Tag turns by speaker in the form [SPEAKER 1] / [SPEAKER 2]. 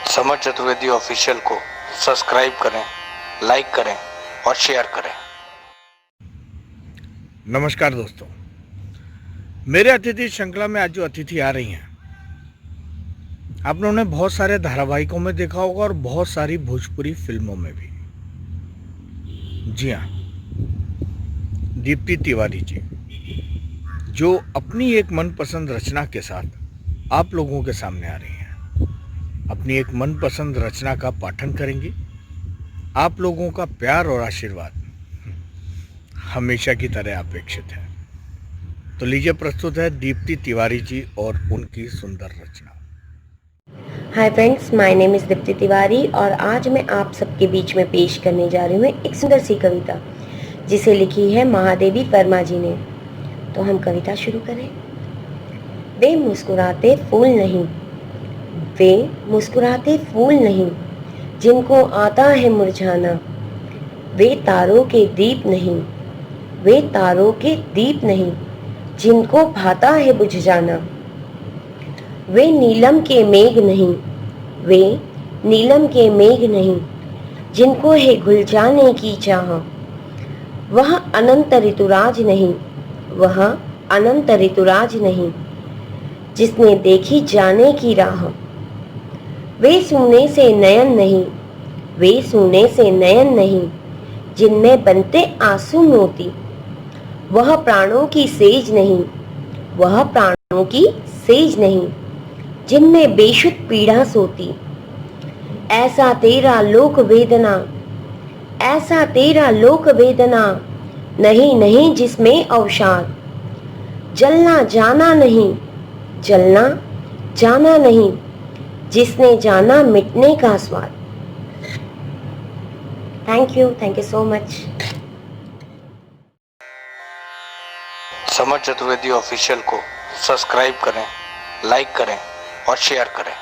[SPEAKER 1] Summer Chaturvedi official को subscribe करें, like करें और शेयर करें।
[SPEAKER 2] नमस्कार दोस्तों, मेरे अतिथि श्रृंखला में आज जो अतिथि आ रही हैं, आप लोगों ने बहुत सारे धारावाहिकों में देखा होगा और बहुत सारी भोजपुरी फिल्मों में भी। जी हाँ, दीप्ति तिवारी जी, जो अपनी एक मनपसंद रचना के साथ आप लोगों के सामने आ रही हैं। अपनी एक मनपसंद रचना का पाठन करेंगी। आप लोगों का प्यार और आशीर्वाद हमेशा की तरह अपेक्षित है। तो लीजिए, प्रस्तुत है दीप्ति तिवारी जी और उनकी सुंदर रचना।
[SPEAKER 3] Hi friends, my name is Deepti Tiwari और आज मैं आप सबके बीच में पेश करने जा रही हूँ एक सुंदर सी कविता जिसे लिखी है महादेवी वर्मा जी ने। तो हम कविता शुरू करें। वे मुस्कुराते फूल नहीं, वे मुस्कुराते फूल नहीं, जिनको आता है मुरझाना। वे तारों के दीप नहीं, वे तारों के दीप नहीं, जिनको भाता है बुझ जाना। वे नीलम के मेघ नहीं, वे नीलम के मेघ नहीं, जिनको है घुल जाने की चाह। वह अनंत ऋतुराज नहीं, वह अनंत ऋतुराज नहीं, जिसने देखी जाने की राह। वे सोने से नयन नहीं, वे सोने से नयन नहीं, जिनमें बनते आंसू मोती। वह प्राणों की सेज नहीं, वह प्राणों की सेज नहीं, जिनमें बेशुद्ध पीड़ा सोती। ऐसा तेरा लोक वेदना, ऐसा तेरा लोक वेदना, नहीं नहीं जिसमें अवसाद। जलना जाना नहीं, जलना जाना नहीं, जिसने जाना मिटने का स्वाद। Thank you so much.
[SPEAKER 1] Summer Chaturvedi official को सब्सक्राइब करें, लाइक करें और शेयर करें।